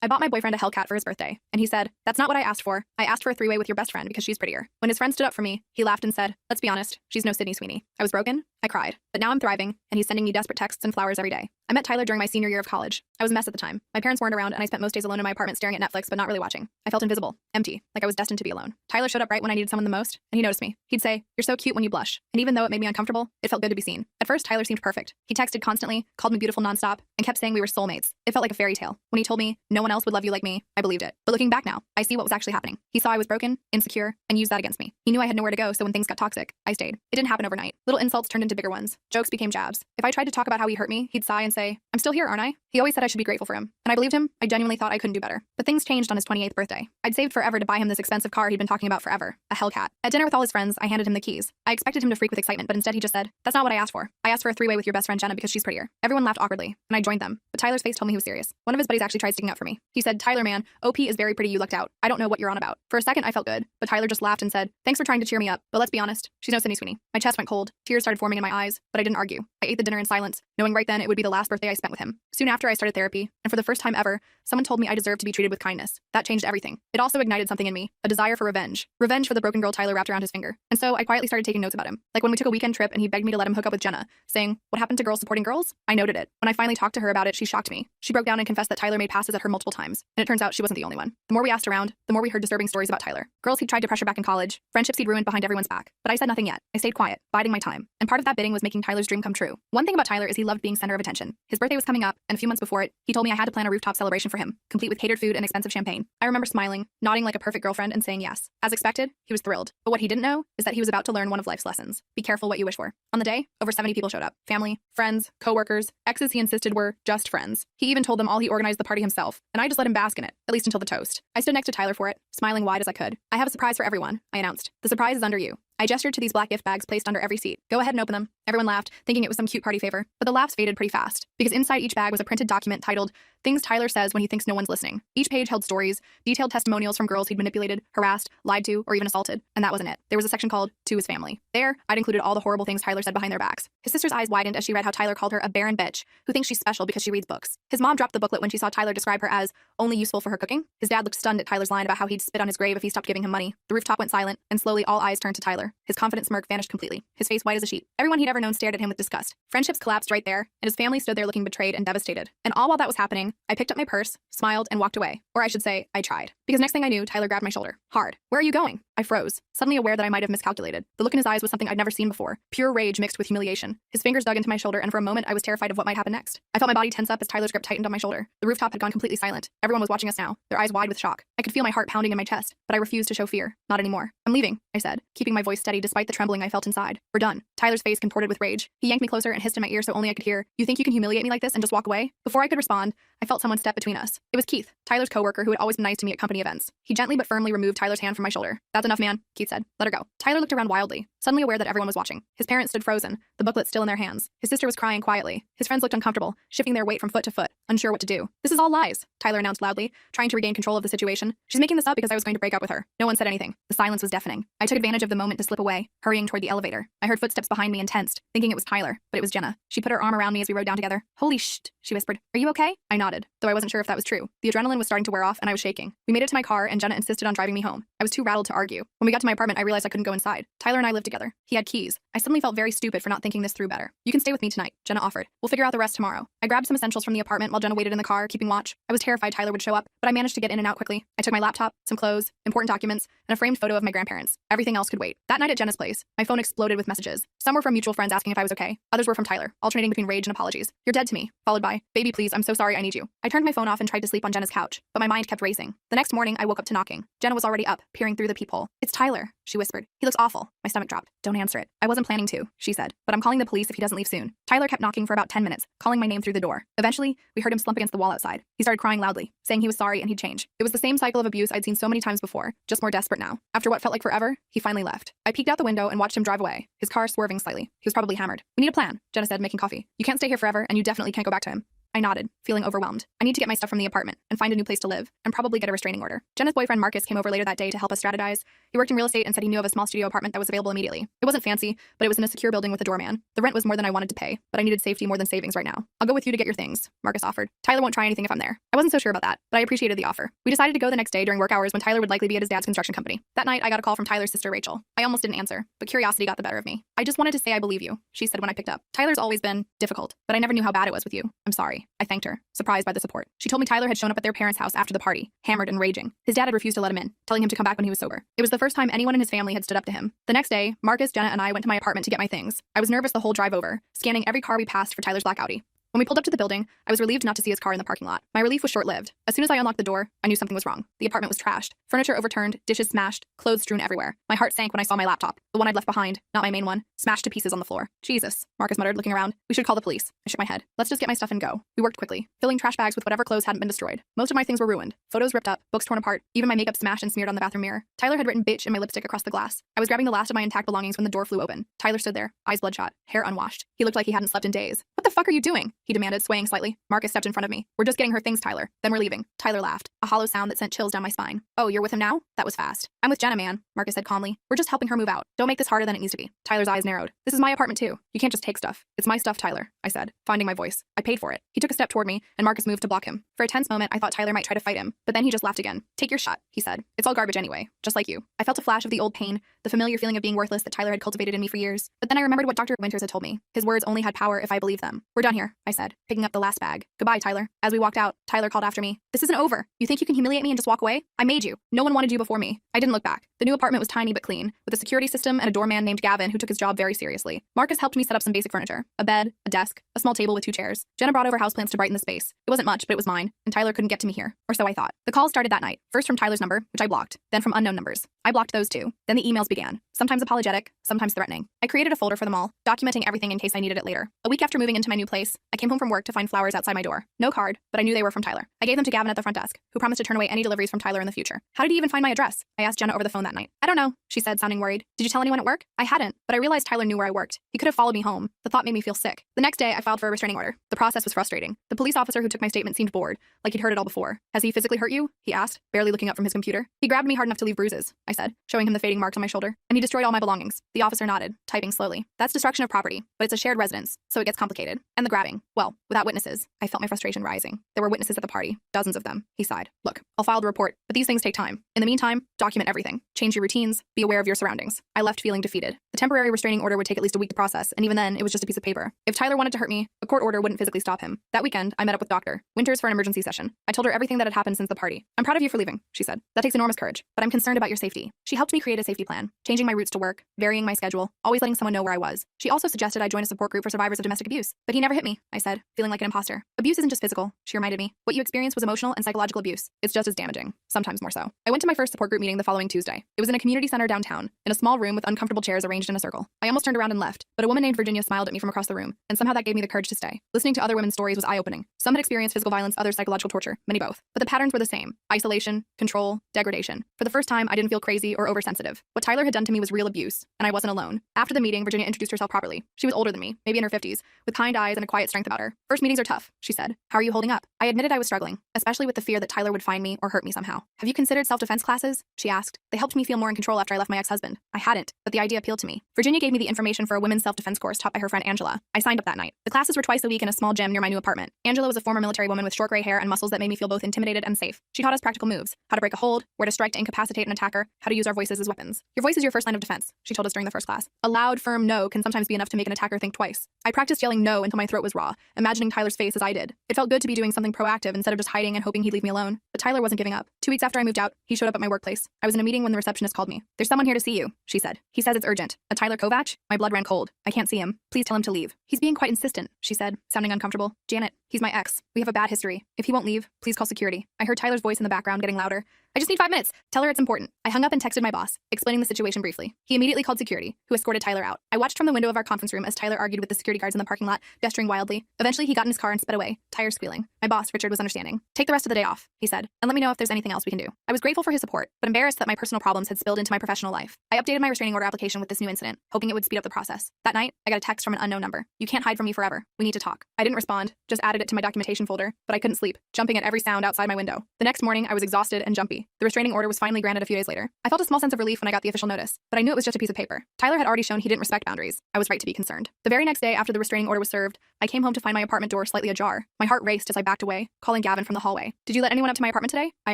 I bought my boyfriend a Hellcat for his birthday, and he said, "That's not what I asked for. I asked for a three-way with your best friend because she's prettier." When his friend stood up for me, he laughed and said, "Let's be honest, she's no Sydney Sweeney." I was broken, I cried, but now I'm thriving, and he's sending me desperate texts and flowers every day. I met Tyler during my senior year of college. I was a mess at the time. My parents weren't around, and I spent most days alone in my apartment staring at Netflix but not really watching. I felt invisible, empty, like I was destined to be alone. Tyler showed up right when I needed someone the most, and he noticed me. He'd say, "You're so cute when you blush." And even though it made me uncomfortable, it felt good to be seen. At first, Tyler seemed perfect. He texted constantly, called me beautiful nonstop, and kept saying we were soulmates. It felt like a fairy tale. When he told me no one else would love you like me, I believed it. But looking back now, I see what was actually happening. He saw I was broken, insecure, and used that against me. He knew I had nowhere to go, so when things got toxic, I stayed. It didn't happen overnight. Little insults turned into bigger ones. Jokes became jabs. If I tried to talk about how he hurt me, he'd sigh and say, "I'm still here, aren't I?" He always said I should be grateful for him. And I believed him. I genuinely thought I couldn't do better. But things changed on his 28th birthday. I'd saved forever to buy him this expensive car he'd been talking about forever, a Hellcat. At dinner with all his friends, I handed him the keys. I expected him to freak with excitement, but instead he just said, "That's not what I asked for. I asked for a three-way with your best friend Jenna because she's prettier." Everyone laughed awkwardly, and I joined them. But Tyler's face told me he was serious. One of his buddies actually tried sticking up for me. He said, "Tyler, man, OP is very pretty, you lucked out. I don't know what you're on about." For a second, I felt good, but Tyler just laughed and said, "Thanks for trying to cheer me up, but let's be honest, she's no Sydney Sweeney." My chest went cold. Tears started forming in my eyes, but I didn't argue. I ate the dinner in silence, knowing right then it would be the last birthday I spent with him. Soon after, I started therapy, and for the first time ever, someone told me I deserved to be treated with kindness. That changed everything. It also ignited something in me, a desire for revenge. Revenge for the broken girl Tyler wrapped around his finger. And so I quietly started taking notes about him. Like when we took a weekend trip and he begged me to let him hook up with Jenna, saying, "What happened to girls supporting girls?" I noted it. When I finally talked to her about it, she shocked me. She broke down and confessed that Tyler made passes at her multiple times. And it turns out she wasn't the only one. The more we asked around, the more we heard disturbing stories about Tyler. Girls he'd tried to pressure back in college, friendships he'd ruined behind everyone's back. But I said nothing yet. I stayed quiet, biding my time. And part of that bidding was making Tyler's dream come true. One thing about Tyler is he loved being center of attention. His birthday was coming up, and a few months before it, he told me I had to plan a rooftop celebration for him, complete with catered food and expensive champagne. I remember smiling, nodding like a perfect girlfriend, and saying yes. As expected, he was thrilled. But what he didn't know is that he was about to learn one of life's lessons. Be careful what you wish for. On the day, over 70 people showed up. Family, friends, co-workers, exes he insisted were just friends. He even told them all he organized the party himself, and I just let him bask in it, at least until the toast. I stood next to Tyler for it, smiling wide as I could. "I have a surprise for everyone," I announced. "The surprise is under you." I gestured to these black gift bags placed under every seat. "Go ahead and open them." Everyone laughed, thinking it was some cute party favor, but the laughs faded pretty fast, because inside each bag was a printed document titled, "Things Tyler Says When He Thinks No One's Listening." Each page held stories, detailed testimonials from girls he'd manipulated, harassed, lied to, or even assaulted, and that wasn't it. There was a section called, "To His Family." There, I'd included all the horrible things Tyler said behind their backs. His sister's eyes widened as she read how Tyler called her a barren bitch, who thinks she's special because she reads books. His mom dropped the booklet when she saw Tyler describe her as only useful for her cooking. His dad looked stunned at Tyler's line about how he'd spit on his grave if he stopped giving him money. The rooftop went silent, and slowly all eyes turned to Tyler. His confident smirk vanished completely, his face white as a sheet. Everyone he'd ever known stared at him with disgust. Friendships collapsed right there, and his family stood there looking betrayed and devastated. And all while that was happening, I picked up my purse, smiled, and walked away. Or I should say, I tried. Because next thing I knew, Tyler grabbed my shoulder. Hard. "Where are you going?" I froze, suddenly aware that I might have miscalculated. The look in his eyes was something I'd never seen before. Pure rage mixed with humiliation. His fingers dug into my shoulder, and for a moment I was terrified of what might happen next. I felt my body tense up as Tyler's grip tightened on my shoulder. The rooftop had gone completely silent. Everyone was watching us now, their eyes wide with shock. I could feel my heart pounding in my chest, but I refused to show fear. Not anymore. "I'm leaving," I said, keeping my voice steady despite the trembling I felt inside. "We're done." Tyler's face contorted with rage. He yanked me closer and hissed in my ear so only I could hear, "You think you can humiliate me like this and just walk away?" Before I could respond, I felt someone step between us. It was Keith, Tyler's coworker who had always been nice to me at company events. He gently but firmly removed Tyler's hand from my shoulder. "That's enough, man," Keith said. "Let her go." Tyler looked around wildly, suddenly aware that everyone was watching. His parents stood frozen, the booklet still in their hands. His sister was crying quietly. His friends looked uncomfortable, shifting their weight from foot to foot, unsure what to do. "This is all lies," Tyler announced loudly, trying to regain control of the situation. "She's making this up because I was going to break up with her." No one said anything. The silence was deafening. I took advantage of the moment to slip away, hurrying toward the elevator. I heard footsteps behind me and tensed, thinking it was Tyler, but it was Jenna. She put her arm around me as we rode down together. "Holy shit," she whispered. "Are you okay?" I nodded, though I wasn't sure if that was true. The adrenaline was starting to wear off, and I was shaking. We made it to my car, and Jenna insisted on driving me home. I was too rattled to argue. When we got to my apartment, I realized I couldn't go inside. Tyler and I lived together. He had keys. I suddenly felt very stupid for not thinking this through better. "You can stay with me tonight," Jenna offered. "We'll figure out the rest tomorrow." I grabbed some essentials from the apartment while Jenna waited in the car, keeping watch. I was terrified Tyler would show up, but I managed to get in and out quickly. I took my laptop, some clothes, important documents, and a framed photo of my grandparents. Everything else could wait. That night at Jenna's place, my phone exploded with messages. Some were from mutual friends asking if I was okay. Others were from Tyler, alternating between rage and apologies. "You're dead to me," followed by, "Baby, please, I'm so sorry, I need you." I turned my phone off and tried to sleep on Jenna's couch, but my mind kept racing. The next morning, I woke up to knocking. Jenna was already up, peering through the peephole. "It's Tyler," she whispered. "He looks awful." My stomach dropped. "Don't answer it." "I wasn't planning to," she said, "but I'm calling the police if he doesn't leave soon." Tyler kept knocking for about 10 minutes, calling my name through the door. Eventually, we heard him slump against the wall outside. He started crying loudly, saying he was sorry and he'd change. It was the same cycle of abuse I'd seen so many times before, just more desperate now. After what felt like forever, he finally left. I peeked out the window and watched him drive away, his car swerving slightly. He was probably hammered. "We need a plan," Jenna said, making coffee. "You can't stay here forever, and you definitely can't go back to him." I nodded, feeling overwhelmed. I need to get my stuff from the apartment and find a new place to live, and probably get a restraining order. Jenna's boyfriend Marcus came over later that day to help us strategize. He worked in real estate and said he knew of a small studio apartment that was available immediately. It wasn't fancy, but it was in a secure building with a doorman. The rent was more than I wanted to pay, but I needed safety more than savings right now. I'll go with you to get your things, Marcus offered. Tyler won't try anything if I'm there. I wasn't so sure about that, but I appreciated the offer. We decided to go the next day during work hours when Tyler would likely be at his dad's construction company. That night, I got a call from Tyler's sister, Rachel. I almost didn't answer, but curiosity got the better of me. I just wanted to say I believe you, she said when I picked up. Tyler's always been difficult, but I never knew how bad it was with you. I'm sorry. I thanked her, surprised by the support. She told me Tyler had shown up at their parents' house after the party, hammered and raging. His dad had refused to let him in, telling him to come back when he was sober. It was the first time anyone in his family had stood up to him. The next day, Marcus, Jenna, and I went to my apartment to get my things. I was nervous the whole drive over, scanning every car we passed for Tyler's black Audi. When we pulled up to the building, I was relieved not to see his car in the parking lot. My relief was short-lived. As soon as I unlocked the door, I knew something was wrong. The apartment was trashed, furniture overturned, dishes smashed, clothes strewn everywhere. My heart sank when I saw my laptop, the one I'd left behind, not my main one, smashed to pieces on the floor. Jesus, Marcus muttered, looking around. We should call the police. I shook my head. Let's just get my stuff and go. We worked quickly, filling trash bags with whatever clothes hadn't been destroyed. Most of my things were ruined. Photos ripped up, books torn apart, even my makeup smashed and smeared on the bathroom mirror. Tyler had written bitch in my lipstick across the glass. I was grabbing the last of my intact belongings when the door flew open. Tyler stood there, eyes bloodshot, hair unwashed. He looked like he hadn't slept in days. What the fuck are you doing? He demanded, swaying slightly. Marcus stepped in front of me. We're just getting her things, Tyler. Then we're leaving. Tyler laughed, a hollow sound that sent chills down my spine. Oh, you're with him now? That was fast. I'm with Jenna, man, Marcus said calmly. We're just helping her move out. Don't make this harder than it needs to be. Tyler's eyes narrowed. This is my apartment too. You can't just take stuff. It's my stuff, Tyler, I said, finding my voice. I paid for it. He took a step toward me, and Marcus moved to block him. For a tense moment, I thought Tyler might try to fight him, but then he just laughed again. Take your shot, he said. It's all garbage anyway, just like you. I felt a flash of the old pain, the familiar feeling of being worthless that Tyler had cultivated in me for years. But then I remembered what Dr. Winters had told me. His words only had power if I believed them. We're done here, I said, picking up the last bag. Goodbye, Tyler. As we walked out, Tyler called after me. This isn't over. You think you can humiliate me and just walk away? I made you. No one wanted you before me. I didn't look back. The new apartment was tiny but clean, with a security system and a doorman named Gavin who took his job very seriously. Marcus helped me set up some basic furniture. A bed, a desk, a small table with 2 chairs. Jenna brought over houseplants to brighten the space. It wasn't much, but it was mine, and Tyler couldn't get to me here. Or so I thought. The calls started that night. First from Tyler's number, which I blocked, then from unknown numbers. I blocked those too. Then the emails began, sometimes apologetic, sometimes threatening. I created a folder for them all, documenting everything in case I needed it later. A week after moving into my new place, I came home from work to find flowers outside my door. No card, but I knew they were from Tyler. I gave them to Gavin at the front desk, who promised to turn away any deliveries from Tyler in the future. How did he even find my address? I asked Jenna over the phone that night. I don't know, she said, sounding worried. Did you tell anyone at work? I hadn't, but I realized Tyler knew where I worked. He could have followed me home. The thought made me feel sick. The next day, I filed for a restraining order. The process was frustrating. The police officer who took my statement seemed bored, like he'd heard it all before. Has he physically hurt you? He asked, barely looking up from his computer. He grabbed me hard enough to leave bruises, I said, showing him the fading marks on my shoulder. And he destroyed all my belongings. The officer nodded, typing slowly. That's destruction of property, but it's a shared residence, so it gets complicated. And the grabbing. Well, without witnesses. I felt my frustration rising. There were witnesses at the party, dozens of them. He sighed. Look, I'll file the report, but these things take time. In the meantime, document everything. Change your routines. Be aware of your surroundings. I left feeling defeated. The temporary restraining order would take at least a week to process, and even then, it was just a piece of paper. If Tyler wanted to hurt me, a court order wouldn't physically stop him. That weekend, I met up with Dr. Winters for an emergency session. I told her everything that had happened since the party. I'm proud of you for leaving, she said. That takes enormous courage, but I'm concerned about your safety. She helped me create a safety plan, changing my routes to work, varying my schedule, always letting someone know where I was. She also suggested I join a support group for survivors of domestic abuse, but he never hit me, I said, feeling like an imposter. Abuse isn't just physical, she reminded me. What you experienced was emotional and psychological abuse. It's just as damaging, sometimes more so. I went to my first support group meeting the following Tuesday. It was in a community center downtown, in a small room with uncomfortable chairs arranged in a circle. I almost turned around and left, but a woman named Virginia smiled at me from across the room, and somehow that gave me the courage to stay. Listening to other women's stories was eye-opening. Some had experienced physical violence, others psychological torture, many both. But the patterns were the same. Isolation, control, degradation. For the first time, I didn't feel crazy or oversensitive. What Tyler had done to me was real abuse, and I wasn't alone. After the meeting, Virginia introduced herself properly. She was older than me, maybe in her 50s, with kind eyes and a quiet strength about her. First meetings are tough, she said. How are you holding up? I admitted I was struggling, especially with the fear that Tyler would find me or hurt me somehow. Have you considered self-defense classes? She asked. They helped me feel more in control after I left my ex-husband. I hadn't, but the idea appealed to me. Virginia gave me the information for a women's self-defense course taught by her friend Angela. I signed up that night. The classes were twice a week in a small gym near my new apartment. Angela was a former military woman with short gray hair and muscles that made me feel both intimidated and safe. She taught us practical moves, how to break a hold, where to strike to incapacitate an attacker, how to use our voices as weapons. Your voice is your first line of defense, she told us during the first class. A loud, firm no can sometimes be enough to make an attacker think twice. I practiced yelling no until my throat was raw, imagining Tyler's face as I did. It felt good to be doing something proactive instead of just hiding and hoping he'd leave me alone. But Tyler wasn't giving up. 2 weeks after I moved out, he showed up at my workplace. I was in a meeting when the receptionist called me. There's someone here to see you, she said. He says it's urgent. A Tyler Kovac? My blood ran cold. I can't see him. Please tell him to leave. He's being quite insistent, she said, sounding uncomfortable. Janet, he's my ex. We have a bad history. If he won't leave, please call security. I heard Tyler's voice in the background getting louder. I just need 5 minutes. Tell her it's important. I hung up and texted my boss, explaining the situation briefly. He immediately called security, who escorted Tyler out. I watched from the window of our conference room as Tyler argued with the security guards in the parking lot, gesturing wildly. Eventually, he got in his car and sped away, tires squealing. My boss, Richard, was understanding. Take the rest of the day off, he said, and let me know if there's anything else we can do. I was grateful for his support, but embarrassed that my personal problems had spilled into my professional life. I updated my restraining order application with this new incident, hoping it would speed up the process. That night, I got a text from an unknown number. You can't hide from me forever. We need to talk. I didn't respond, just added it it to my documentation folder, but I couldn't sleep, jumping at every sound outside my window. The next morning, I was exhausted and jumpy. The restraining order was finally granted a few days later. I felt a small sense of relief when I got the official notice, but I knew it was just a piece of paper. Tyler had already shown he didn't respect boundaries. I was right to be concerned. The very next day after the restraining order was served, I came home to find my apartment door slightly ajar. My heart raced as I backed away, calling Gavin from the hallway. "Did you let anyone up to my apartment today?" I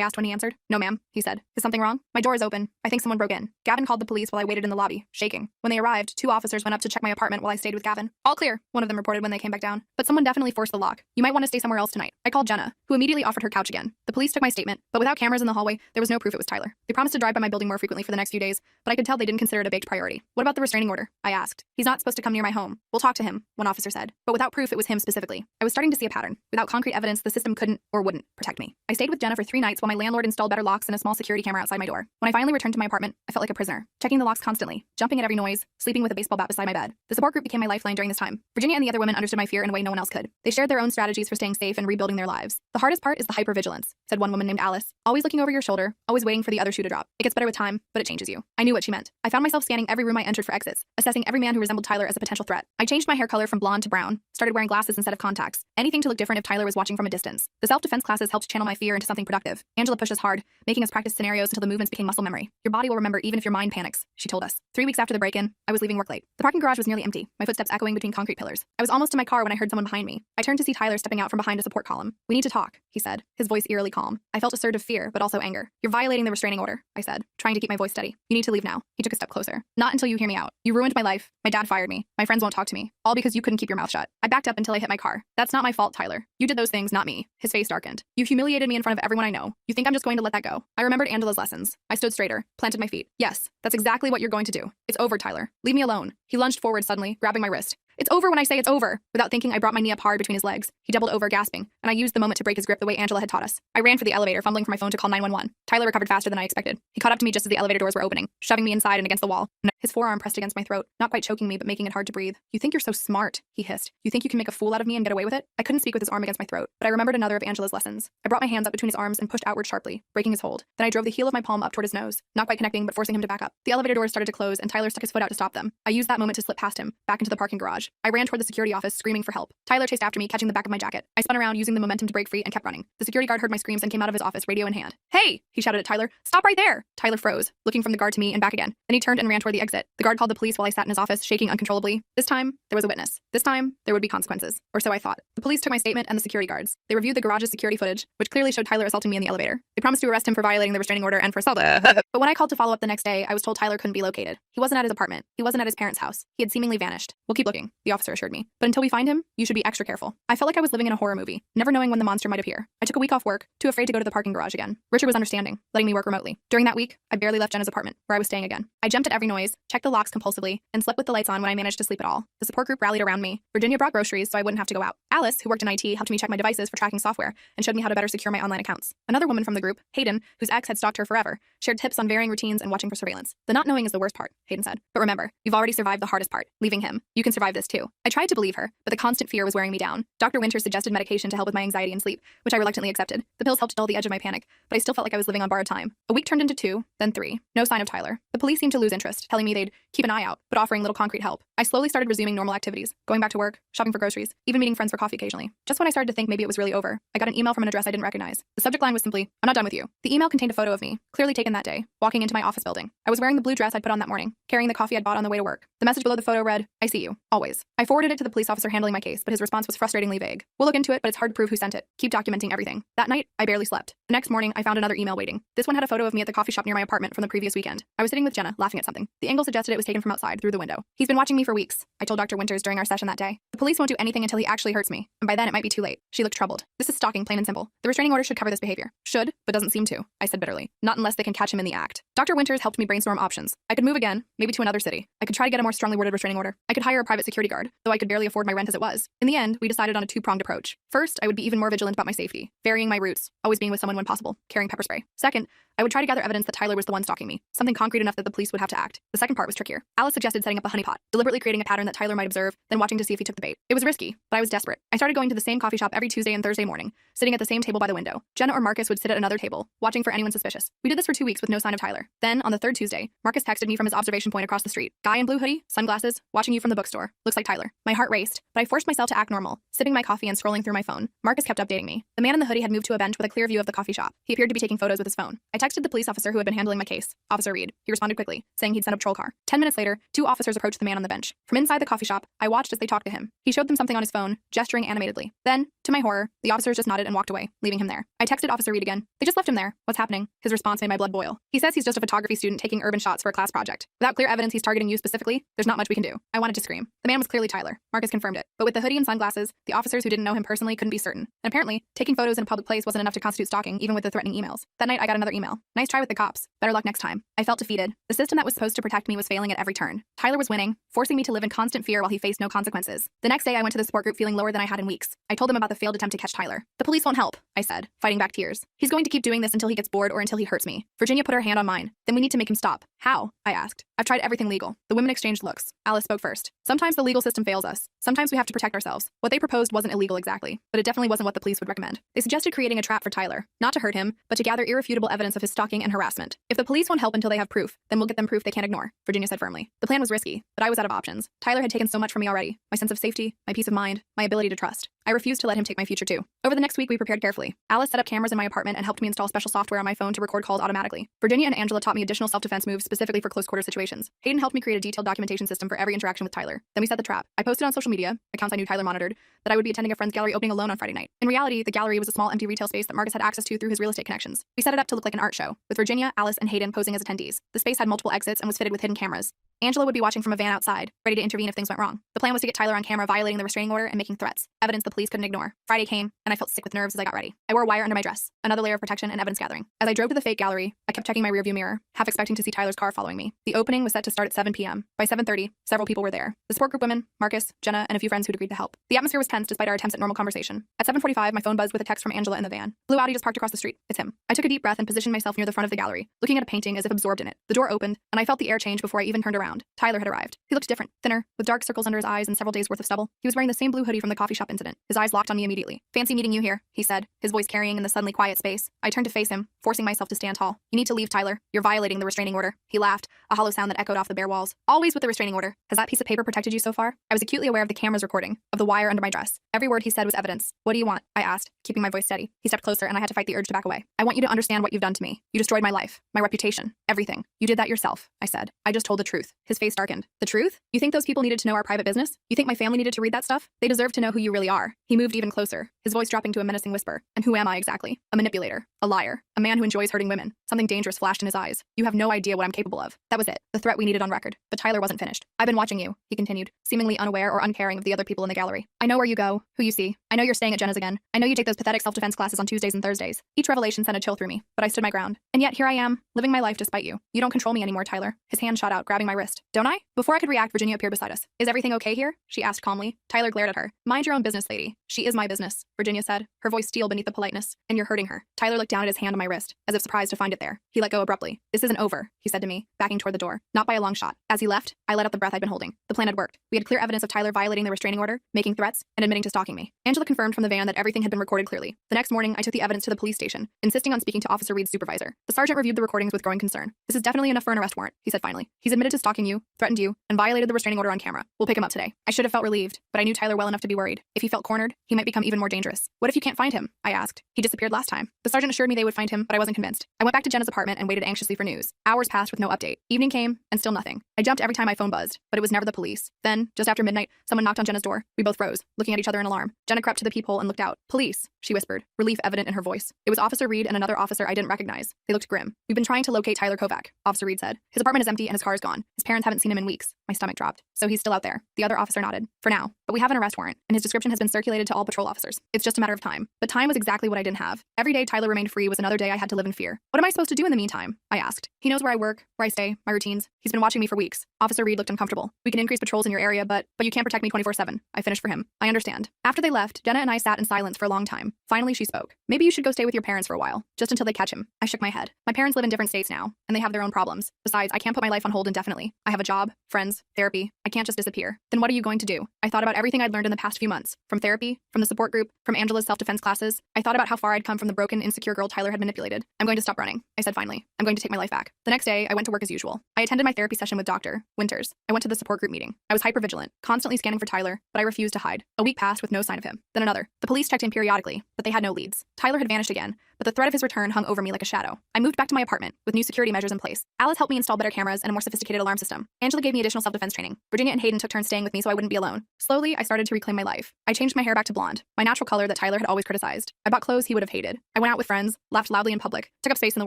asked when he answered. "No, ma'am," he said. "Is something wrong?" "My door is open. I think someone broke in." Gavin called the police while I waited in the lobby, shaking. When they arrived, 2 officers went up to check my apartment while I stayed with Gavin. "All clear," one of them reported when they came back down. "But someone definitely forced the lock. You might want to stay somewhere else tonight." I called Jenna, who immediately offered her couch again. The police took my statement, but without cameras in the hallway, there was no proof it was Tyler. They promised to drive by my building more frequently for the next few days, but I could tell they didn't consider it a baked priority. "What about the restraining order?" I asked. "He's not supposed to come near my home." "We'll talk to him," one officer said. But without proof, it was him specifically. I was starting to see a pattern. Without concrete evidence, the system couldn't or wouldn't protect me. I stayed with Jenna for 3 nights while my landlord installed better locks and a small security camera outside my door. When I finally returned to my apartment, I felt like a prisoner, checking the locks constantly, jumping at every noise, sleeping with a baseball bat beside my bed. The support group became my lifeline during this time. Virginia and the other women understood my fear in a way no one else could. They shared their own strategies for staying safe and rebuilding their lives. "The hardest part is the hypervigilance," said one woman named Alice. "Always looking over your shoulder, always waiting for the other shoe to drop. It gets better with time, but it changes you." I knew what she meant. I found myself scanning every room I entered for exits, assessing every man who resembled Tyler as a potential threat. I changed my hair color from blonde to brown, started wearing glasses instead of contacts, anything to look different if Tyler was watching from a distance. The self-defense classes helped channel my fear into something productive. Angela pushed us hard, making us practice scenarios until the movements became muscle memory. "Your body will remember even if your mind panics," she told us. 3 weeks after the break-in, I was leaving work late. The parking garage was nearly empty, my footsteps echoing between concrete pillars. I was almost in my car when I heard someone behind me. I turned to see Tyler stepping out from behind a support column. "We need to talk," he said, his voice eerily calm. I felt a surge of fear, but also anger. "You're violating the restraining order," I said, trying to keep my voice steady. "You need to leave now." He took a step closer. "Not until you hear me out. You ruined my life. My dad fired me. My friends won't talk to me. All because you couldn't keep your mouth shut." I backed up until I hit my car. "That's not my fault, Tyler. You did those things, not me." His face darkened. "You humiliated me in front of everyone I know. You think I'm just going to let that go?" I remembered Angela's lessons. I stood straighter, planted my feet. "Yes, that's exactly what you're going to do. It's over, Tyler. Leave me alone." He lunged forward suddenly, grabbing my wrist. "It's over when I say it's over." Without thinking, I brought my knee up hard between his legs. He doubled over, gasping, and I used the moment to break his grip the way Angela had taught us. I ran for the elevator, fumbling for my phone to call 911. Tyler recovered faster than I expected. He caught up to me just as the elevator doors were opening, shoving me inside and against the wall. His forearm pressed against my throat, not quite choking me, but making it hard to breathe. "You think you're so smart," he hissed. "You think you can make a fool out of me and get away with it?" I couldn't speak with his arm against my throat, but I remembered another of Angela's lessons. I brought my hands up between his arms and pushed outward sharply, breaking his hold. Then I drove the heel of my palm up toward his nose, not quite connecting, but forcing him to back up. The elevator doors started to close, and Tyler stuck his foot out to stop them. I used that moment to slip past him, back into the parking garage. I ran toward the security office, screaming for help. Tyler chased after me, catching the back of my jacket. I spun around, using the momentum to break free, and kept running. The security guard heard my screams and came out of his office, radio in hand. "Hey!" he shouted at Tyler. "Stop right there!" Tyler froze, looking from the guard to me and back again. Then he turned and ran toward the exit. The guard called the police while I sat in his office, shaking uncontrollably. This time, there was a witness. This time, there would be consequences. Or so I thought. The police took my statement and the security guards. They reviewed the garage's security footage, which clearly showed Tyler assaulting me in the elevator. They promised to arrest him for violating the restraining order and for assault. But when I called to follow up the next day, I was told Tyler couldn't be located. He wasn't at his apartment. He wasn't at his parents' house. He had seemingly vanished. "We'll keep looking," the officer assured me. "But until we find him, you should be extra careful." I felt like I was living in a horror movie, never knowing when the monster might appear. I took a week off work, too afraid to go to the parking garage again. Richard was understanding, letting me work remotely. During that week, I barely left Jenna's apartment, where I was staying again. I jumped at every noise, checked the locks compulsively, and slept with the lights on when I managed to sleep at all. The support group rallied around me. Virginia brought groceries so I wouldn't have to go out. Alice, who worked in IT, helped me check my devices for tracking software and showed me how to better secure my online accounts. Another woman from the group, Hayden, whose ex had stalked her forever, shared tips on varying routines and watching for surveillance. "The not knowing is the worst part," Hayden said. "But remember, you've already survived the hardest part, leaving him. You can survive this too." I tried to believe her, but the constant fear was wearing me down. Dr. Winters suggested medication to help with my anxiety and sleep, which I reluctantly accepted. The pills helped dull the edge of my panic, but I still felt like I was living on borrowed time. A week turned into 2, then 3. No sign of Tyler. The police seemed to lose interest, telling me they'd keep an eye out, but offering little concrete help. I slowly started resuming normal activities, going back to work, shopping for groceries, even meeting friends for coffee occasionally. Just when I started to think maybe it was really over, I got an email from an address I didn't recognize. The subject line was simply, "I'm not done with you." The email contained a photo of me, clearly taken that day, walking into my office building. I was wearing the blue dress I'd put on that morning, carrying the coffee I'd bought on the way to work. The message below the photo read, "I see you, always." I forwarded it to the police officer handling my case, but his response was frustratingly vague. "We'll look into it, but it's hard to prove who sent it. Keep documenting everything." That night, I barely slept. The next morning, I found another email waiting. This one had a photo of me at the coffee shop near my apartment from the previous weekend. I was sitting with Jenna, laughing at something. The angle suggested it was taken from outside, through the window. "He's been watching me for weeks," I told Dr. Winters during our session that day. "The police won't do anything until he actually hurts me, and by then it might be too late." She looked troubled. "This is stalking, plain and simple. The restraining order should cover this behavior." "Should, but doesn't seem to," I said bitterly. "Not unless they can catch him in the act." Dr. Winters helped me brainstorm options. I could move again, maybe to another city. I could try to get a more strongly worded restraining order. I could hire a private security guard, though I could barely afford my rent as it was. In the end, we decided on a 2-pronged approach. First, I would be even more vigilant about my safety, varying my routes, always being with someone when possible, carrying pepper spray. Second, I would try to gather evidence that Tyler was the one stalking me, something concrete enough that the police would have to act. The second part was trickier. Alice suggested setting up a honeypot, deliberately creating a pattern that Tyler might observe, then watching to see if he took the bait. It was risky, but I was desperate. I started going to the same coffee shop every Tuesday and Thursday morning, sitting at the same table by the window. Jenna or Marcus would sit at another table, watching for anyone suspicious. We did this for 2 weeks with no sign of Tyler. Then, on the 3rd Tuesday, Marcus texted me from his observation point across the street. "Guy in blue hoodie, sunglasses, watching you from the bookstore. Looks like Tyler." My heart raced, but I forced myself to act normal, sipping my coffee and scrolling through my my phone. Marcus kept updating me. The man in the hoodie had moved to a bench with a clear view of the coffee shop. He appeared to be taking photos with his phone. I texted the police officer who had been handling my case, Officer Reed. He responded quickly, saying he'd sent a patrol car. 10 minutes later, 2 officers approached the man on the bench. From inside the coffee shop, I watched as they talked to him. He showed them something on his phone, gesturing animatedly. Then, to my horror, the officers just nodded and walked away, leaving him there. I texted Officer Reed again. They just left him there. What's happening? His response made my blood boil. He says he's just a photography student taking urban shots for a class project. Without clear evidence he's targeting you specifically, there's not much we can do. I wanted to scream. The man was clearly Tyler. Marcus confirmed it. But with the hoodie and sunglasses, the officers who didn't know him personally couldn't be certain. And apparently, taking photos in a public place wasn't enough to constitute stalking, even with the threatening emails. That night, I got another email. Nice try with the cops. Better luck next time. I felt defeated. The system that was supposed to protect me was failing at every turn. Tyler was winning, forcing me to live in constant fear while he faced no consequences. The next day, I went to the support group feeling lower than I had in weeks. I told them about the failed attempt to catch Tyler. The police won't help, I said, fighting back tears. He's going to keep doing this until he gets bored or until he hurts me. Virginia put her hand on mine. Then we need to make him stop. How? I asked. I've tried everything legal. The women exchanged looks. Alice spoke first. Sometimes the legal system fails us. Sometimes we have to protect ourselves. What they proposed wasn't illegal exactly, but it definitely wasn't what the police would recommend. They suggested creating a trap for Tyler, not to hurt him, but to gather irrefutable evidence of his stalking and harassment. If the police won't help until they have proof, then we'll get them proof they can't ignore, Virginia said firmly. The plan was risky, but I was out of options. Tyler had taken so much from me already. My sense of safety, my peace of mind, my ability to trust. I refused to let him take my future too. Over the next week, we prepared carefully. Alice set up cameras in my apartment and helped me install special software on my phone to record calls automatically. Virginia and Angela taught me additional self-defense moves specifically for close quarter situations. Hayden helped me create a detailed documentation system for every interaction with Tyler. Then we set the trap. I posted on social media, accounts I knew Tyler monitored, that I would be attending a friend's gallery opening alone on Friday night. In reality, the gallery was a small empty retail space that Marcus had access to through his real estate connections. We set it up to look like an art show, with Virginia, Alice, and Hayden posing as attendees. The space had multiple exits and was fitted with hidden cameras. Angela would be watching from a van outside, ready to intervene if things went wrong. The plan was to get Tyler on camera violating the restraining order and making threats, evidence the police couldn't ignore. Friday came, and I felt sick with nerves as I got ready. I wore a wire under my dress, another layer of protection and evidence gathering. As I drove to the fake gallery, I kept checking my rearview mirror, half expecting to see Tyler's car following me. The opening was set to start at 7 p.m. By 7:30, several people were there. The support group women, Marcus, Jenna, and a few friends who'd agreed to help. The atmosphere was tense despite our attempts at normal conversation. At 7:45, my phone buzzed with a text from Angela in the van. Blue Audi just parked across the street. It's him. I took a deep breath and positioned myself near the front of the gallery, looking at a painting as if absorbed in it. The door opened, and I felt the air change before I even turned around. Tyler had arrived. He looked different, thinner, with dark circles under his eyes and several days' worth of stubble. He was wearing the same blue hoodie from the coffee shop incident. His eyes locked on me immediately. Fancy meeting you here, he said, his voice carrying in the suddenly quiet space. I turned to face him, forcing myself to stand tall. You need to leave, Tyler. You're violating the restraining order. He laughed, a hollow sound that echoed off the bare walls. Always with the restraining order. Has that piece of paper protected you so far? I was acutely aware of the camera's recording, of the wire under my dress. Every word he said was evidence. What do you want? I asked, keeping my voice steady. He stepped closer, and I had to fight the urge to back away. I want you to understand what you've done to me. You destroyed my life, my reputation, everything. You did that yourself, I said. I just told the truth. His face darkened. The truth? You think those people needed to know our private business? You think my family needed to read that stuff? They deserve to know who you really are. He moved even closer, his voice dropping to a menacing whisper. And who am I exactly? A manipulator, a liar, a man who enjoys hurting women. Something dangerous flashed in his eyes. You have no idea what I'm capable of. That was it, the threat we needed on record. But Tyler wasn't finished. I've been watching you, he continued, seemingly unaware or uncaring of the other people in the gallery. I know where you go, who you see. I know you're staying at Jenna's again. I know you take those pathetic self-defense classes on Tuesdays and Thursdays. Each revelation sent a chill through me, but I stood my ground. And yet here I am, living my life despite you. You don't control me anymore, Tyler. His hand shot out, grabbing my wrist. Don't I? Before I could react, Virginia appeared beside us. Is everything okay here? She asked calmly. Tyler glared at her. Mind your own business, lady. She is my business, Virginia said, her voice steel beneath the politeness. And you're hurting her. Tyler looked down at his hand on my wrist, as if surprised to find it there. He let go abruptly. This isn't over, he said to me, backing toward the door. Not by a long shot. As he left, I let out the breath I'd been holding. The plan had worked. We had clear evidence of Tyler violating the restraining order, making threats, and admitting to stalking me. Angela confirmed from the van that everything had been recorded clearly. The next morning, I took the evidence to the police station, insisting on speaking to Officer Reed's supervisor. The sergeant reviewed the recordings with growing concern. This is definitely enough for an arrest warrant, he said finally. He's admitted to stalking you, threatened you, and violated the restraining order on camera. We'll pick him up today. I should have felt relieved, but I knew Tyler well enough to be worried. If he felt cornered, he might become even more dangerous. What if you can't find him? I asked. He disappeared last time. The sergeant assured me they would find him, but I wasn't convinced. I went back to Jenna's apartment and waited anxiously for news. Hours passed with no update. Evening came, and still nothing. I jumped every time my phone buzzed, but it was never the police. Then, just after midnight, someone knocked on Jenna's door. We both froze, looking at each other in alarm. Jenna crept to the peephole and looked out. Police, she whispered, relief evident in her voice. It was Officer Reed and another officer I didn't recognize. They looked grim. We've been trying to locate Tyler Kovac, Officer Reed said. His apartment is empty and his car is gone. His parents haven't seen him in weeks. My stomach dropped. So he's still out there. The other officer nodded. For now. But we have an arrest warrant, and his description has been circulated to all patrol officers. It's just a matter of time. But time was exactly what I didn't have. Every day Tyler remained free was another day I had to live in fear. What am I supposed to do in the meantime? I asked. He knows where I work, where I stay, my routines. He's been watching me for weeks. Officer Reed looked uncomfortable. We can increase patrols in your area, but you can't protect me 24/7. I finished for him. I understand. After they left, Jenna and I sat in silence for a long time. Finally, she spoke. Maybe you should go stay with your parents for a while, just until they catch him. I shook my head. My parents live in different states now, and they have their own problems. Besides, I can't put my life on hold indefinitely. I have a job, friends, classes, therapy. I can't just disappear. Then what are you going to do? I thought about everything I'd learned in the past few months. From therapy, from the support group, from Angela's self-defense classes. I thought about how far I'd come from the broken, insecure girl Tyler had manipulated. I'm going to stop running. I said finally. I'm going to take my life back. The next day, I went to work as usual. I attended my therapy session with Dr. Winters. I went to the support group meeting. I was hypervigilant, constantly scanning for Tyler, but I refused to hide. A week passed with no sign of him. Then another. The police checked in periodically, but they had no leads. Tyler had vanished again, but the threat of his return hung over me like a shadow. I moved back to my apartment with new security measures in place. Alice helped me install better cameras and a more sophisticated alarm system. Angela gave me additional self-defense training. Virginia and Hayden took turns staying with me so I wouldn't be alone. Slowly, I started to reclaim my life. I changed my hair back to blonde, my natural color that Tyler had always criticized. I bought clothes he would have hated. I went out with friends, laughed loudly in public, took up space in the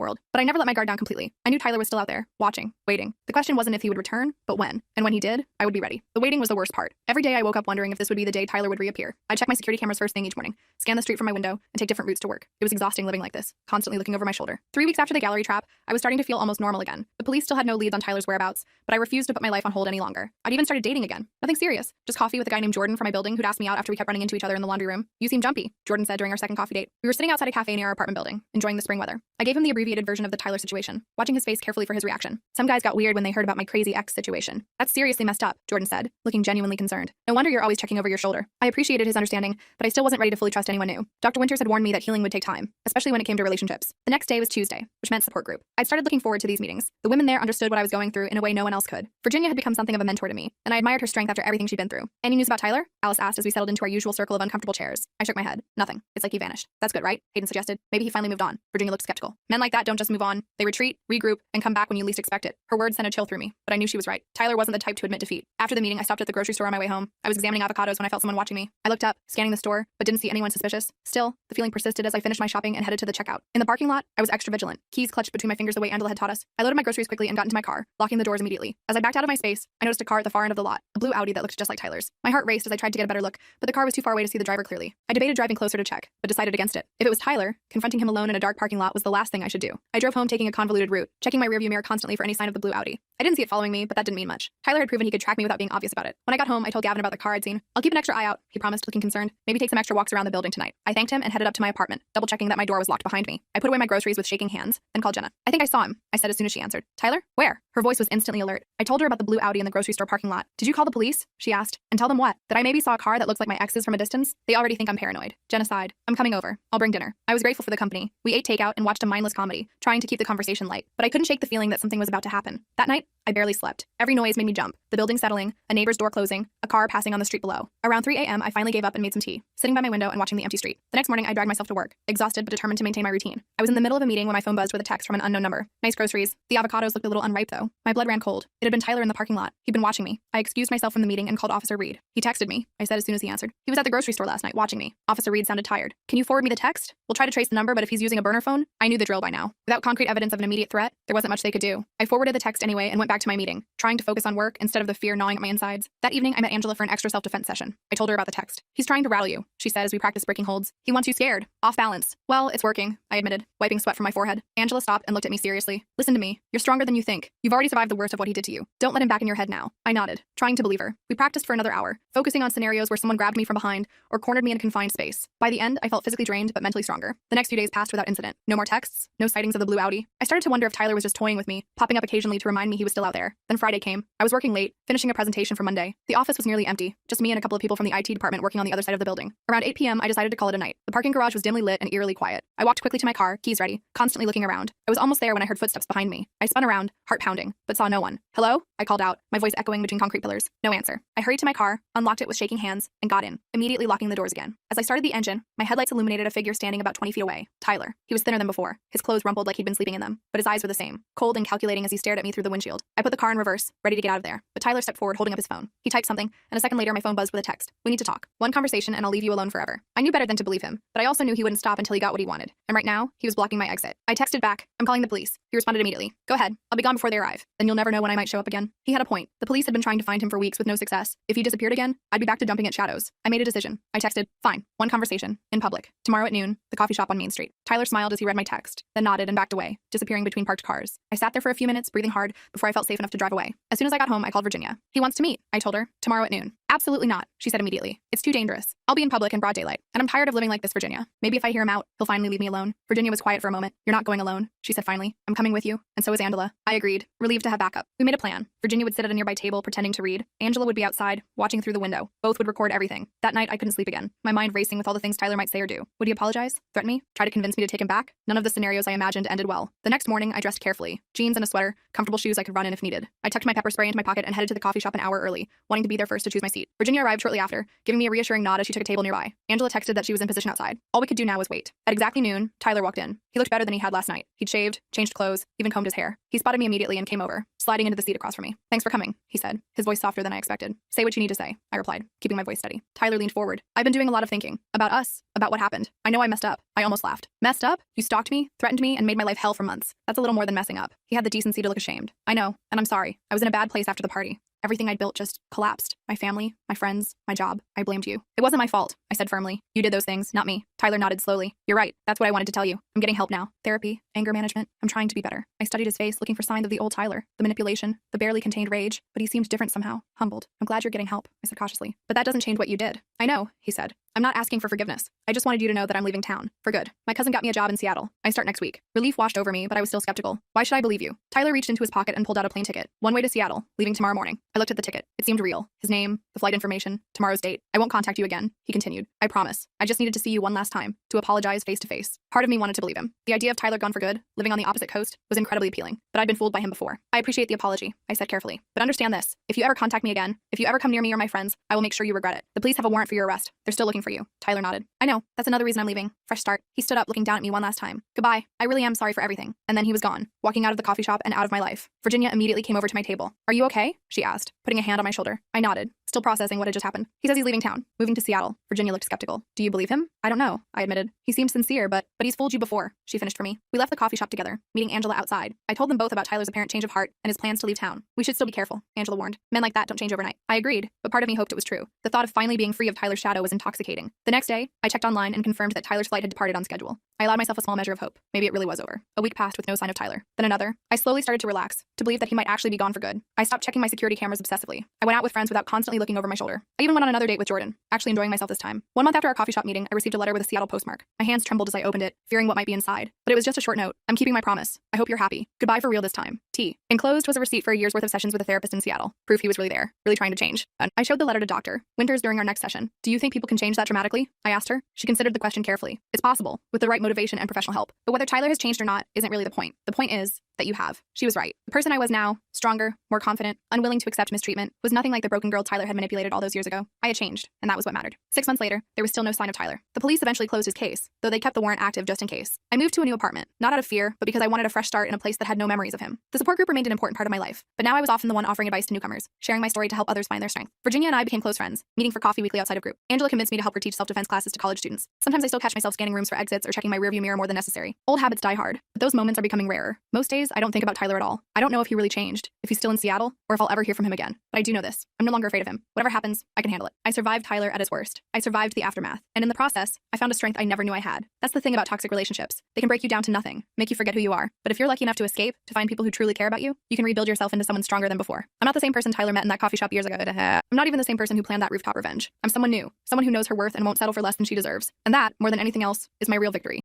world. But I never let my guard down completely. I knew Tyler was still out there, watching, waiting. The question wasn't if he would return, but when. And when he did, I would be ready. The waiting was the worst part. Every day I woke up wondering if this would be the day Tyler would reappear. I'd check my security cameras first thing each morning, scan the street from my window, and take different routes to work. It was exhausting living like this, constantly looking over my shoulder. 3 weeks after the gallery trap, I was starting to feel almost normal again. The police still had no leads on Tyler's whereabouts, but I refused to put my life on hold any longer. I'd even started dating again. Nothing serious, just coffee with a guy named Jordan from my building who'd asked me out after we kept running into each other in the laundry room. You seem jumpy, Jordan said during our second coffee date. We were sitting outside a cafe near our apartment building, enjoying the spring weather. I gave him the abbreviated version of the Tyler situation, watching his face carefully for his reaction. Some guys got weird when they heard about my crazy ex situation. That's seriously messed up, Jordan said, looking genuinely concerned. No wonder you're always checking over your shoulder. I appreciated his understanding, but I still wasn't ready to fully trust anyone new. Dr. Winters had warned me that healing would take time, especially when it came to relationships. The next day was Tuesday, which meant support group. I started looking forward to these meetings. The women there understood what I was going through in a way no one else could. Virginia had become something of a mentor to me, and I admired her strength after everything she'd been through. Any news about Tyler? Alice asked as we settled into our usual circle of uncomfortable chairs. I shook my head. Nothing. It's like he vanished. That's good, right? Hayden suggested. Maybe he finally moved on. Virginia looked skeptical. Men like that don't just move on. They retreat, regroup, and come back when you least expect it. Her words sent a chill through me, but I knew she was right. Tyler wasn't the type to admit defeat. After the meeting, I stopped at the grocery store on my way home. I was examining avocados when I felt someone watching me. I looked up, scanning the store, but didn't see anyone suspicious. Still, the feeling persisted as I finished my shopping and headed to the checkout. In the parking lot, I was extra vigilant, keys clutched between my fingers the way Angela had taught us. I loaded my groceries quickly and got into my car, locking the doors immediately. As I backed out of my space, I noticed a car at the far end of the lot, a blue Audi that looked just like Tyler's. My heart raced as I tried to get a better look, but the car was too far away to see the driver clearly. I debated driving closer to check, but decided against it. If it was Tyler, confronting him alone in a dark parking lot was the last thing I should do. I drove home taking a convoluted route, checking my rearview mirror constantly for any sign of the blue Audi. I didn't see it following me, but that didn't mean much. Tyler had proven he could track me without being obvious about it. When I got home, I told Gavin about the car I'd seen. I'll keep an extra eye out, he promised, looking concerned. Maybe take some extra walks around the building tonight. I thanked him and headed up to my apartment, double-checking that my door was locked behind me. I put away my groceries with shaking hands, then called Jenna. I think I saw him, I said as soon as she answered. Tyler? Where? Her voice was instantly alert. I told her about the blue Audi in the grocery store parking lot. Did you call the police? She asked. And tell them what? That I maybe saw a car that looks like my ex's from a distance? They already think I'm paranoid. Jenna sighed. I'm coming over. I'll bring dinner. I was grateful for the company. We ate takeout and watched a mindless comedy, trying to keep the conversation light. But I couldn't shake the feeling that something was about to happen. That night, I barely slept. Every noise made me jump. The building settling, a neighbor's door closing, a car passing on the street below. Around 3 a.m., I finally gave up and made some tea, sitting by my window and watching the empty street. The next morning, I dragged myself to work, exhausted but determined to maintain my routine. I was in the middle of a meeting when my phone buzzed with a text from an unknown number. Nice groceries. The avocados looked a little unripe, though. My blood ran cold. It had been Tyler in the parking lot. He'd been watching me. I excused myself from the meeting and called Officer Reed. He texted me, I said as soon as he answered. He was at the grocery store last night, watching me. Officer Reed sounded tired. Can you forward me the text? We'll try to trace the number, but if he's using a burner phone, I knew the drill by now. Without concrete evidence of an immediate threat, there wasn't much they could do. I forwarded the text anyway and went back to my meeting, trying to focus on work instead of the fear gnawing at my insides. That evening, I met Angela for an extra self-defense session. I told her about the text. He's trying to rattle you, she said as we practiced breaking holds. He wants you scared, off balance. Well, it's working, I admitted, wiping sweat from my forehead. Angela stopped and looked at me seriously. Listen to me. You're stronger than you think. You've already survived the worst of what he did to you. Don't let him back in your head now. I nodded, trying to believe her. We practiced for another hour, focusing on scenarios where someone grabbed me from behind or cornered me in a confined space. By the end, I felt physically drained but mentally stronger. The next few days passed without incident. No more texts, no sightings of the blue Audi. I started to wonder if Tyler was just toying with me, popping up occasionally to remind me he was still out there. Then Friday came. I was working late, finishing a presentation for Monday. The office was nearly empty, just me and a couple of people from the IT department working on the other side of the building. Around 8 p.m., I decided to call it a night. The parking garage was dimly lit and eerily quiet. I walked quickly to my car, keys ready, constantly looking around. I was almost there when I heard footsteps behind me. I spun around, heart pounding, but saw no one. Hello? I called out, my voice echoing between concrete pillars. No answer. I hurried to my car, unlocked it with shaking hands, and got in, immediately locking the doors again. As I started the engine, my headlights illuminated a figure standing about 20 feet away. Tyler. He was thinner than before. His clothes rumpled like he'd been sleeping in them, but his eyes were the same, cold and calculating as he stared at me through the windshield. I put the car in reverse, ready to get out of there, but Tyler stepped forward holding up his phone. He typed something, and a second later my phone buzzed with a text. We need to talk. One conversation and I'll leave you alone forever. I knew better than to believe him, but I also knew he wouldn't stop until he got what he wanted. And right now, he was blocking my exit. I texted back, I'm calling the police. He responded immediately. Go ahead. I'll be gone before they arrive. Then you'll never know when I might show up again. He had a point. The police had been trying to find him for weeks with no success. If he disappeared again, I'd be back to dumping at shadows. I made a decision. I texted, fine. One conversation. In public. Tomorrow at noon, the coffee shop on Main Street. Tyler smiled as he read my text, then nodded and backed away, disappearing between parked cars. I sat there for a few minutes, breathing hard, before I felt safe enough to drive away. As soon as I got home, I called Virginia. He wants to meet, I told her. Tomorrow at noon. Absolutely not, she said immediately. It's too dangerous. I'll be in public in broad daylight, and I'm tired of living like this, Virginia. Maybe if I hear him out, he'll finally leave me alone. Virginia was quiet for a moment. You're not going alone, she said finally. I'm coming with you, and so is Angela. I agreed, relieved to have backup. We made a plan. Virginia would sit at a nearby table pretending to read. Angela would be outside, watching through the window. Both would record everything. That night, I couldn't sleep again, my mind racing with all the things Tyler might say or do. Would he apologize? Threaten me? Try to convince me to take him back? None of the scenarios I imagined ended well. The next morning, I dressed carefully. Jeans and a sweater, comfortable shoes I could run in if needed. I tucked my pepper spray into my pocket and headed to the coffee shop an hour early, wanting to be there first to choose my seat. Virginia arrived shortly after, giving me a reassuring nod as she took a table nearby. Angela texted that she was in position outside. All we could do now was wait. At exactly noon, Tyler walked in. He looked better than he had last night. He'd shaved, changed clothes, even combed his hair. He spotted me immediately and came over, sliding into the seat across from me. Thanks for coming, he said, his voice softer than I expected. Say what you need to say, I replied, keeping my voice steady. Tyler leaned forward. I've been doing a lot of thinking. About us. About what happened. I know I messed up. I almost laughed. Messed up? You stalked me, threatened me, and made my life hell for months. That's a little more than messing up. He had the decency to look ashamed. I know, and I'm sorry. I was in a bad place after the party. Everything I'd built just collapsed. My family, my friends, my job. I blamed you. It wasn't my fault, I said firmly. You did those things, not me. Tyler nodded slowly. You're right. That's what I wanted to tell you. I'm getting help now. Therapy, anger management. I'm trying to be better. I studied his face, looking for signs of the old Tyler, the manipulation, the barely contained rage, but he seemed different somehow, humbled. I'm glad you're getting help, I said cautiously. But that doesn't change what you did. I know, he said. I'm not asking for forgiveness. I just wanted you to know that I'm leaving town. For good. My cousin got me a job in Seattle. I start next week. Relief washed over me, but I was still skeptical. Why should I believe you? Tyler reached into his pocket and pulled out a plane ticket. One way to Seattle, leaving tomorrow morning. I looked at the ticket. It seemed real. His name, the flight information, tomorrow's date. I won't contact you again, he continued. I promise. I just needed to see you one last time, to apologize face to face. Part of me wanted to believe him. The idea of Tyler gone for good, living on the opposite coast, was incredibly appealing, but I'd been fooled by him before. I appreciate the apology, I said carefully. But understand this. If you ever contact me again, if you ever come near me or my friends, I will make sure you regret it. The police have a warrant for your arrest. They're still looking for you. Tyler nodded. I know. That's another reason I'm leaving. Fresh start. He stood up, looking down at me one last time. Goodbye. I really am sorry for everything. And then he was gone, walking out of the coffee shop and out of my life. Virginia immediately came over to my table. Are you okay? She asked, putting a hand on my shoulder. I nodded, still processing what had just happened. He says he's leaving town, moving to Seattle. Virginia looked skeptical. Do you believe him? I don't know, I admitted. He seemed sincere, but he's fooled you before, she finished for me. We left the coffee shop together, meeting Angela outside. I told them both about Tyler's apparent change of heart and his plans to leave town. We should still be careful, Angela warned. Men like that don't change overnight. I agreed, but part of me hoped it was true. The thought of finally being free of Tyler's shadow was intoxicating. The next day, I checked online and confirmed that Tyler's flight had departed on schedule. I allowed myself a small measure of hope. Maybe it really was over. A week passed with no sign of Tyler. Then another. I slowly started to relax, to believe that he might actually be gone for good. I stopped checking my security cameras obsessively. I went out with friends without constantly looking over my shoulder. I even went on another date with Jordan, actually enjoying myself this time. 1 month after our coffee shop meeting, I received a letter with a Seattle postmark. My hands trembled as I opened it, fearing what might be inside. But it was just a short note. I'm keeping my promise. I hope you're happy. Goodbye for real this time. T. Enclosed was a receipt for a year's worth of sessions with a therapist in Seattle. Proof he was really there, really trying to change. I showed the letter to Dr. Winters during our next session. Do you think people can change that dramatically? I asked her. She considered the question carefully. It's possible, with the right motivation and professional help. But whether Tyler has changed or not isn't really the point. The point is that you have. She was right. The person I was now, stronger, more confident, unwilling to accept mistreatment, was nothing like the broken girl Tyler had manipulated all those years ago. I had changed, and that was what mattered. 6 months later, there was still no sign of Tyler. The police eventually closed his case, though they kept the warrant active just in case. I moved to a new apartment, not out of fear, but because I wanted a fresh start in a place that had no memories of him. The support group remained an important part of my life, but now I was often the one offering advice to newcomers, sharing my story to help others find their strength. Virginia and I became close friends, meeting for coffee weekly outside of group. Angela convinced me to help her teach self-defense classes to college students. Sometimes I still catch myself scanning rooms for exits or checking my rearview mirror more than necessary. Old habits die hard, but those moments are becoming rarer. Most days, I don't think about Tyler at all. I don't know if he really changed, if he's still in Seattle, or if I'll ever hear from him again. But I do know this. I'm no longer afraid of him. Whatever happens, I can handle it. I survived Tyler at his worst. I survived the aftermath. And in the process, I found a strength I never knew I had. That's the thing about toxic relationships. They can break you down to nothing, make you forget who you are. But if you're lucky enough to escape, to find people who truly care about you, you can rebuild yourself into someone stronger than before. I'm not the same person Tyler met in that coffee shop years ago. I'm not even the same person who planned that rooftop revenge. I'm someone new, someone who knows her worth and won't settle for less than she deserves. And that, more than anything else, is my real victory.